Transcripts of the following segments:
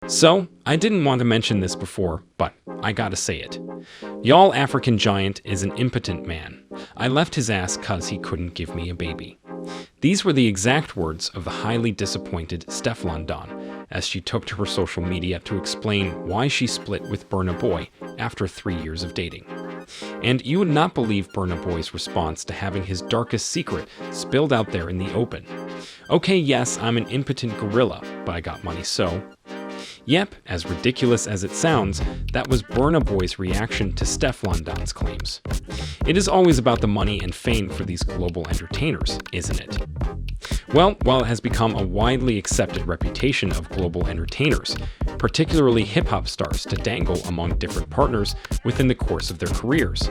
So, I didn't want to mention this before, but I gotta say it. Y'all African giant is an impotent man. I left his ass 'cause he couldn't give me a baby. These were the exact words of the highly disappointed Stefflon Don as she took to her social media to explain why she split with Burna Boy after 3 years of dating. And you would not believe Burna Boy's response to having his darkest secret spilled out there in the open. Okay, yes, I'm an impotent gorilla, but I got money, so... Yep, as ridiculous as it sounds, that was Burna Boy's reaction to Stefflon Don's claims. It is always about the money and fame for these global entertainers, isn't it? Well, while it has become a widely accepted reputation of global entertainers, particularly hip-hop stars to dangle among different partners within the course of their careers,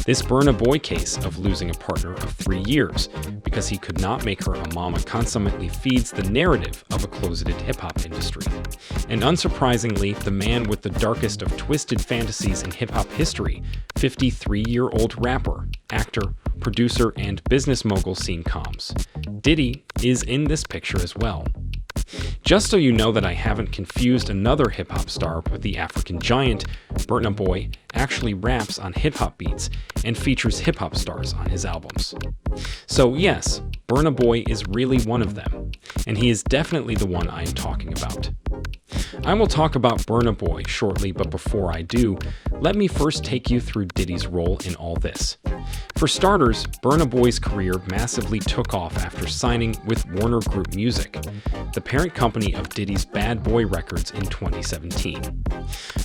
this Burna Boy case of losing a partner of 3 years because he could not make her a mama consummately feeds the narrative of a closeted hip-hop industry. And unsurprisingly, the man with the darkest of twisted fantasies in hip-hop history, 53-year-old rapper, actor, producer, and business mogul Scene Combs, Diddy, is in this picture as well. Just so you know that I haven't confused another hip-hop star with the African giant, Burna Boy actually raps on hip-hop beats and features hip-hop stars on his albums. So yes, Burna Boy is really one of them, and he is definitely the one I am talking about. I will talk about Burna Boy shortly, but before I do, let me first take you through Diddy's role in all this. For starters, Burna Boy's career massively took off after signing with Warner Group Music, the parent company of Diddy's Bad Boy Records in 2017.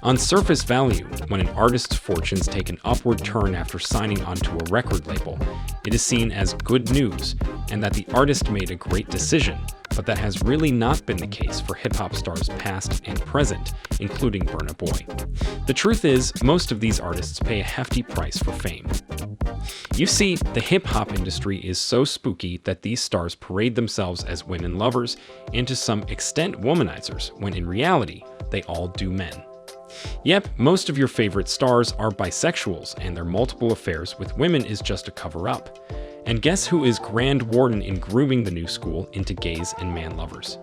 On surface value, when an artist's fortunes take an upward turn after signing onto a record label, it is seen as good news and that the artist made a great decision, but that has really not been the case for hip-hop stars past and present, including Burna Boy. The truth is, most of these artists pay a hefty price for fame. You see, the hip-hop industry is so spooky that these stars parade themselves as women lovers and to some extent womanizers, when in reality, they all do men. Yep, most of your favorite stars are bisexuals, and their multiple affairs with women is just a cover-up. And guess who is Grand Warden in grooming the new school into gays and man lovers?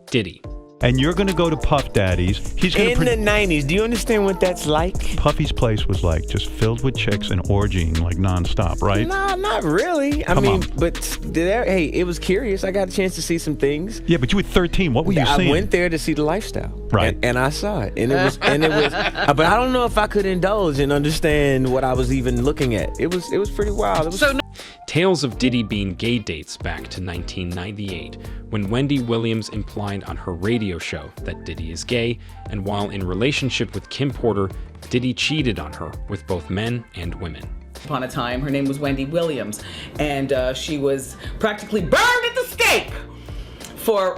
Diddy. And you're going to go to Puff Daddy's. He's going in the 90s. Do you understand what that's like? Puffy's place was like just filled with chicks and orgying like nonstop, right? Nah, not really. I mean, but hey, it was curious. I got a chance to see some things. Yeah, but you were 13. What were you seeing? I went there to see the lifestyle, right? And I saw it, and it was, but I don't know if I could indulge and understand what I was even looking at. It was pretty wild. It was Tales of Diddy being gay dates back to 1998, when Wendy Williams implied on her radio show that Diddy is gay, and while in relationship with Kim Porter, Diddy cheated on her with both men and women. Upon a time, her name was Wendy Williams, and she was practically burned at the stake for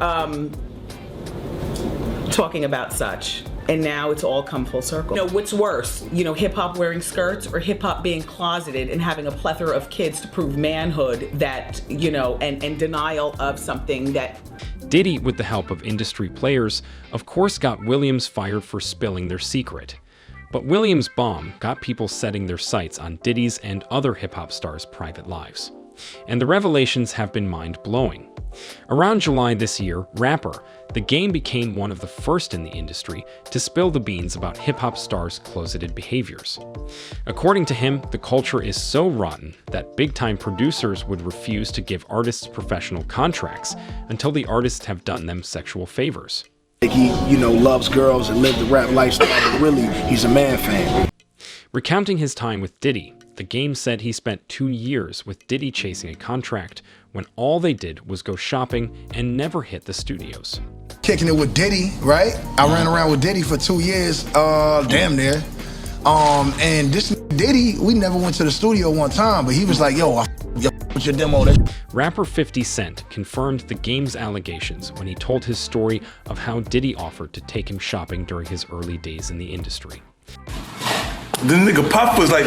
talking about such. And now it's all come full circle. What's worse, hip-hop wearing skirts or hip-hop being closeted and having a plethora of kids to prove manhood that, and denial of something that... Diddy, with the help of industry players, of course got Williams fired for spilling their secret. But Williams' bomb got people setting their sights on Diddy's and other hip-hop stars' private lives. And the revelations have been mind-blowing. Around July this year, Rapper, The Game became one of the first in the industry to spill the beans about hip-hop stars' closeted behaviors. According to him, the culture is so rotten that big-time producers would refuse to give artists professional contracts until the artists have done them sexual favors. He, loves girls and lived the rap lifestyle, but really, he's a man fan. Recounting his time with Diddy, The Game said he spent 2 years with Diddy chasing a contract when all they did was go shopping and never hit the studios. Kicking it with Diddy, right? I ran around with Diddy for 2 years, damn near. And this Diddy, we never went to the studio one time, but he was like, yo, what's your demo? Rapper 50 Cent confirmed The Game's allegations when he told his story of how Diddy offered to take him shopping during his early days in the industry. The nigga Puff was like,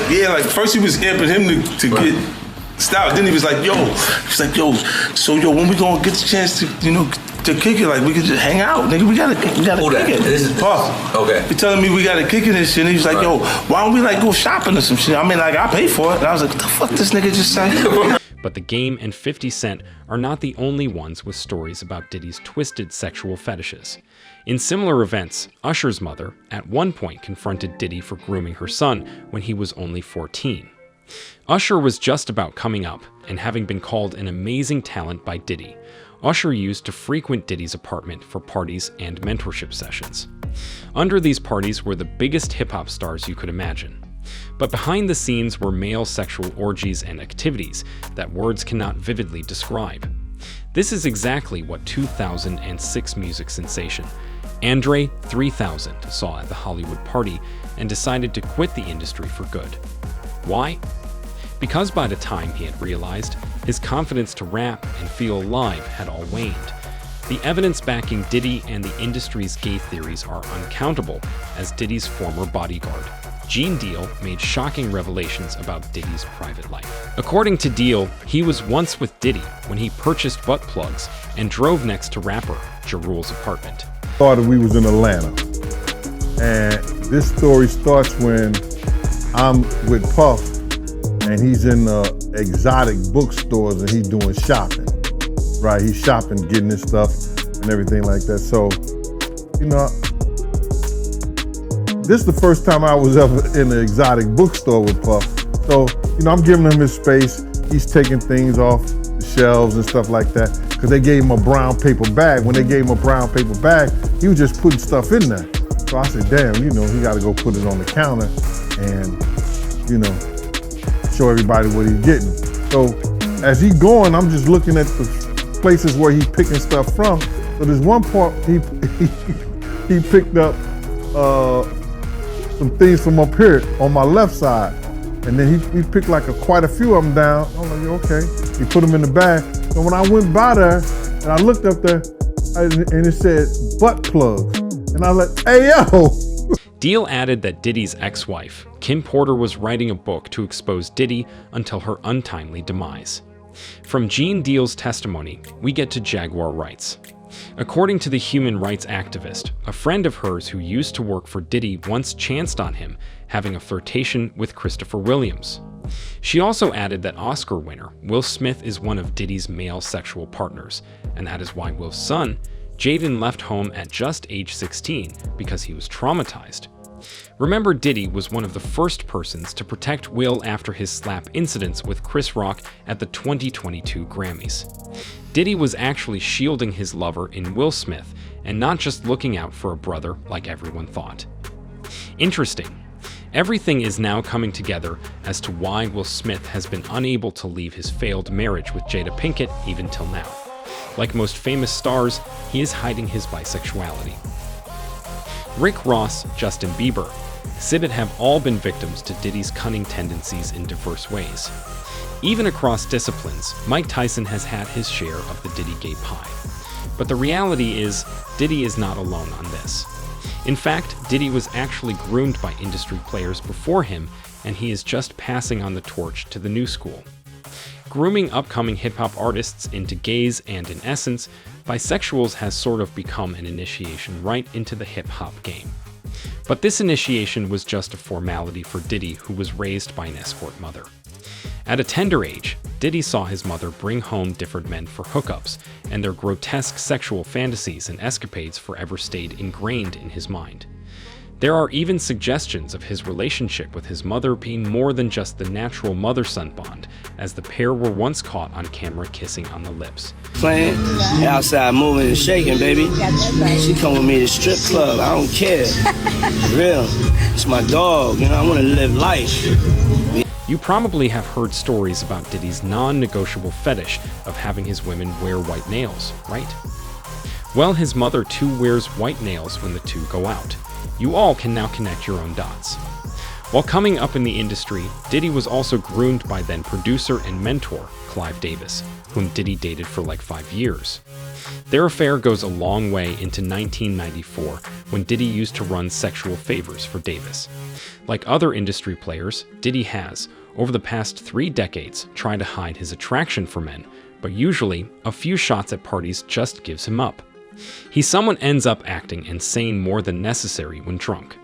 first he was amping him to get style. Then he was like, so when we gonna get the chance to kick it, like we could just hang out, nigga. We gotta kick it. This is Puff. Okay. He telling me we gotta kick it and shit. And he was like, why don't we go shopping or some shit? I mean, I pay for it. And I was like, what the fuck this nigga just said? But The Game and 50 Cent are not the only ones with stories about Diddy's twisted sexual fetishes. In similar events, Usher's mother at one point confronted Diddy for grooming her son when he was only 14. Usher was just about coming up, and having been called an amazing talent by Diddy, Usher used to frequent Diddy's apartment for parties and mentorship sessions. Under these parties were the biggest hip-hop stars you could imagine. But behind the scenes were male sexual orgies and activities that words cannot vividly describe. This is exactly what 2006 music sensation Andre 3000 saw at the Hollywood party and decided to quit the industry for good. Why? Because by the time he had realized, his confidence to rap and feel alive had all waned. The evidence backing Diddy and the industry's gay theories are uncountable, as Diddy's former bodyguard, Gene Deal, made shocking revelations about Diddy's private life. According to Deal, he was once with Diddy when he purchased butt plugs and drove next to rapper Ja Rule's apartment. Started, we was in Atlanta, and this story starts when I'm with Puff, and he's in exotic bookstores and he's doing shopping, right? He's shopping, getting his stuff and everything like that. So, you know, this is the first time I was ever in an exotic bookstore with Puff. So, you know, I'm giving him his space. He's taking things off the shelves and stuff like that, because they gave him a brown paper bag. When they gave him a brown paper bag, he was just putting stuff in there. So I said, damn, you know, he got to go put it on the counter and, you know, show everybody what he's getting. So as he's going, I'm just looking at the places where he's picking stuff from. So there's one part he picked up some things from up here on my left side. And then he picked like quite a few of them down. I'm like, okay. He put them in the bag. So when I went by there and I looked up there and it said butt plugs. And I was like, hey, yo. Deal added that Diddy's ex-wife, Kim Porter, was writing a book to expose Diddy until her untimely demise. From Gene Deal's testimony, we get to Jaguar rights. According to the human rights activist, a friend of hers who used to work for Diddy once chanced on him having a flirtation with Christopher Williams. She also added that Oscar winner Will Smith is one of Diddy's male sexual partners, and that is why Will's son, Jaden, left home at just age 16 because he was traumatized. Remember, Diddy was one of the first persons to protect Will after his slap incidents with Chris Rock at the 2022 Grammys. Diddy was actually shielding his lover in Will Smith and not just looking out for a brother like everyone thought. Interesting. Everything is now coming together as to why Will Smith has been unable to leave his failed marriage with Jada Pinkett even till now. Like most famous stars, he is hiding his bisexuality. Rick Ross, Justin Bieber, Sibit have all been victims to Diddy's cunning tendencies in diverse ways. Even across disciplines, Mike Tyson has had his share of the Diddy gay pie. But the reality is, Diddy is not alone on this. In fact, Diddy was actually groomed by industry players before him, and he is just passing on the torch to the new school. Grooming upcoming hip-hop artists into gays, and in essence, bisexuals has sort of become an initiation right into the hip-hop game. But this initiation was just a formality for Diddy, who was raised by an escort mother. At a tender age, Diddy saw his mother bring home different men for hookups, and their grotesque sexual fantasies and escapades forever stayed ingrained in his mind. There are even suggestions of his relationship with his mother being more than just the natural mother-son bond, as the pair were once caught on camera kissing on the lips. Playing, outside moving and shaking, baby. She come with me to the strip club, I don't care. Real, it's my dog, you know, I want to live life. You probably have heard stories about Diddy's non-negotiable fetish of having his women wear white nails, right? Well, his mother too wears white nails when the two go out. You all can now connect your own dots. While coming up in the industry, Diddy was also groomed by then producer and mentor Clive Davis, whom Diddy dated for like 5 years. Their affair goes a long way into 1994, when Diddy used to run sexual favors for Davis. Like other industry players, Diddy has, over the past 3 decades, tried to hide his attraction for men, but usually, a few shots at parties just gives him up. He someone ends up acting and saying more than necessary when drunk.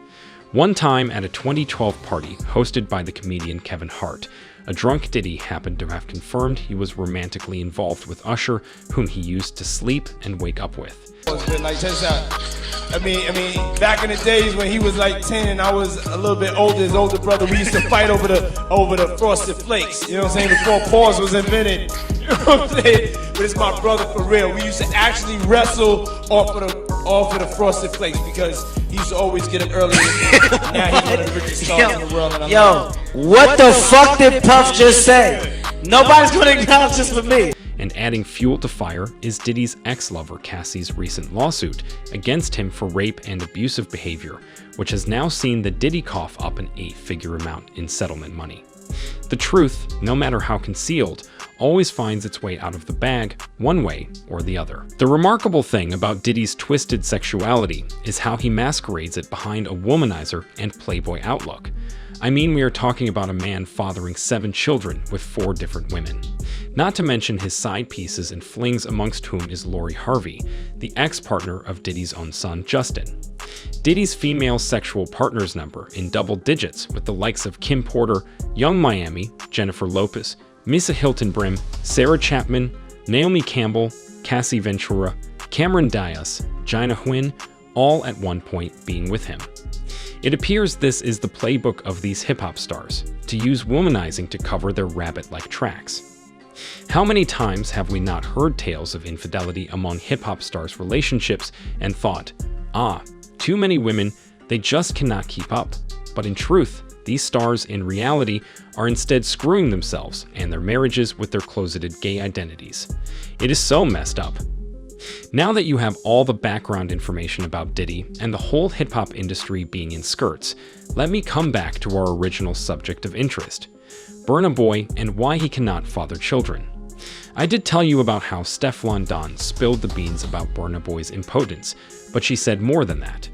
One time at a 2012 party hosted by the comedian Kevin Hart, A drunk Diddy happened to have confirmed he was romantically involved with Usher, whom he used to sleep and wake up with. Like, check this out. I mean, back in the days when he was like 10 and I was a little bit older, his older brother, we used to fight over the Frosted Flakes. You know what I'm saying? Before pause was invented. You know what I'm saying? But it's my brother for real. We used to actually wrestle off of the Frosted Flakes because he used to always get it early. Now he's one of the richest stars in the world. And What the fuck did Puff just say? Nobody's gonna acknowledge this for me. And adding fuel to fire is Diddy's ex-lover Cassie's recent lawsuit against him for rape and abusive behavior, which has now seen the Diddy cough up an 8-figure amount in settlement money. The truth, no matter how concealed, always finds its way out of the bag one way or the other. The remarkable thing about Diddy's twisted sexuality is how he masquerades it behind a womanizer and playboy outlook. I mean, we are talking about a man fathering 7 children with 4 different women. Not to mention his side pieces and flings, amongst whom is Lori Harvey, the ex-partner of Diddy's own son, Justin. Diddy's female sexual partners number in double digits with the likes of Kim Porter, Young Miami, Jennifer Lopez, Misa Hilton Brim, Sarah Chapman, Naomi Campbell, Cassie Ventura, Cameron Diaz, Gina Huynh, all at one point being with him. It appears this is the playbook of these hip-hop stars, to use womanizing to cover their rabbit-like tracks. How many times have we not heard tales of infidelity among hip-hop stars' relationships and thought, too many women, they just cannot keep up. But in truth, these stars in reality are instead screwing themselves and their marriages with their closeted gay identities. It is so messed up. Now that you have all the background information about Diddy and the whole hip-hop industry being in skirts, let me come back to our original subject of interest, Burna Boy and why he cannot father children. I did tell you about how Stefflon Don spilled the beans about Burna Boy's impotence, but she said more than that.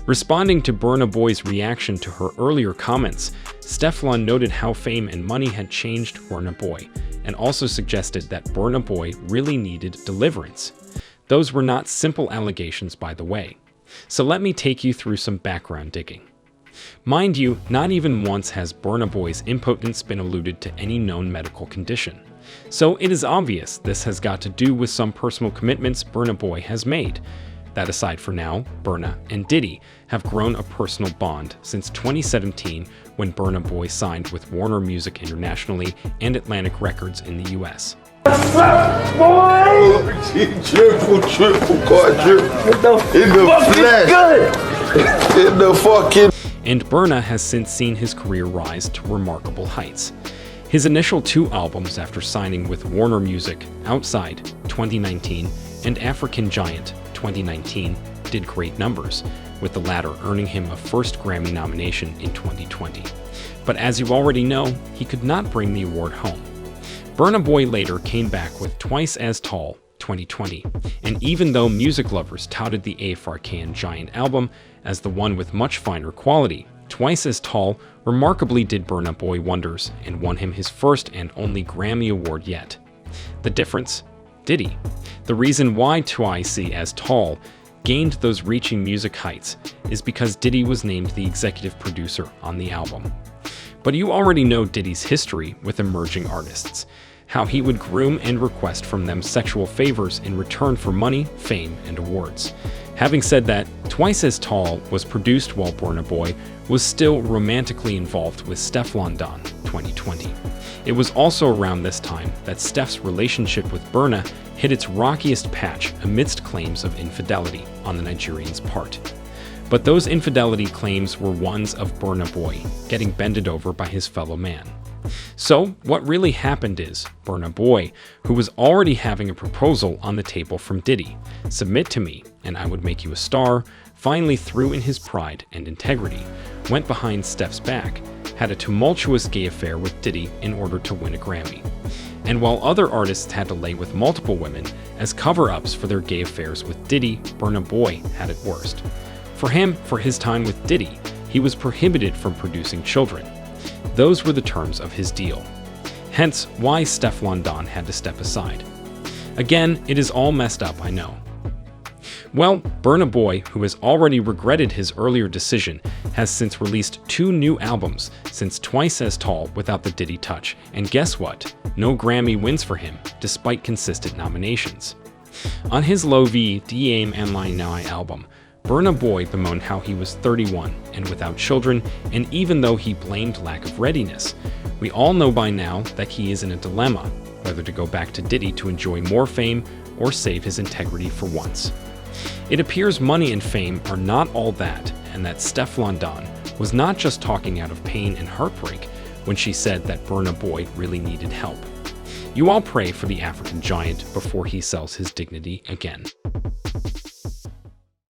Responding to Burna Boy's reaction to her earlier comments, Stefflon noted how fame and money had changed Burna Boy, and also suggested that Burna Boy really needed deliverance. Those were not simple allegations, by the way. So let me take you through some background digging. Mind you, not even once has Burna Boy's impotence been alluded to any known medical condition. So it is obvious this has got to do with some personal commitments Burna Boy has made. That aside for now, Burna and Diddy have grown a personal bond since 2017 when Burna Boy signed with Warner Music internationally and Atlantic Records in the US. Triple, quadruple, in the flesh, in the fucking. And Burna has since seen his career rise to remarkable heights. His initial 2 albums after signing with Warner Music, Outside, 2019, and African Giant, 2019, did great numbers, with the latter earning him a first Grammy nomination in 2020. But as you already know, he could not bring the award home. Burna Boy later came back with Twice as Tall, 2020, and even though music lovers touted the African Giant album as the one with much finer quality, Twice as Tall remarkably did Burna Boy wonders and won him his first and only Grammy Award yet. The difference? Diddy. The reason why Twice as Tall gained those reaching music heights is because Diddy was named the executive producer on the album. But you already know Diddy's history with emerging artists, how he would groom and request from them sexual favors in return for money, fame, and awards. Having said that, Twice as Tall was produced while Burna Boy was still romantically involved with Stefflon Don, 2020. It was also around this time that Steph's relationship with Burna hit its rockiest patch amidst claims of infidelity on the Nigerian's part. But those infidelity claims were ones of Burna Boy, getting bended over by his fellow man. So, what really happened is, Burna Boy, who was already having a proposal on the table from Diddy, submit to me, and I would make you a star, finally threw in his pride and integrity, went behind Steph's back, had a tumultuous gay affair with Diddy in order to win a Grammy. And while other artists had to lay with multiple women as cover-ups for their gay affairs with Diddy, Burna Boy had it worst. For him, for his time with Diddy, he was prohibited from producing children. Those were the terms of his deal. Hence, why Stefflon Don had to step aside. Again, it is all messed up, I know. Well, Burna Boy, who has already regretted his earlier decision, has since released 2 new albums since Twice as Tall without the Diddy touch, and guess what? No Grammy wins for him, despite consistent nominations. On his Low V Dame and Line Nai album, Burna Boy bemoaned how he was 31 and without children, and even though he blamed lack of readiness, we all know by now that he is in a dilemma, whether to go back to Diddy to enjoy more fame or save his integrity for once. It appears money and fame are not all that, and that Stefflon Don was not just talking out of pain and heartbreak when she said that Burna Boy really needed help. You all pray for the African giant before he sells his dignity again.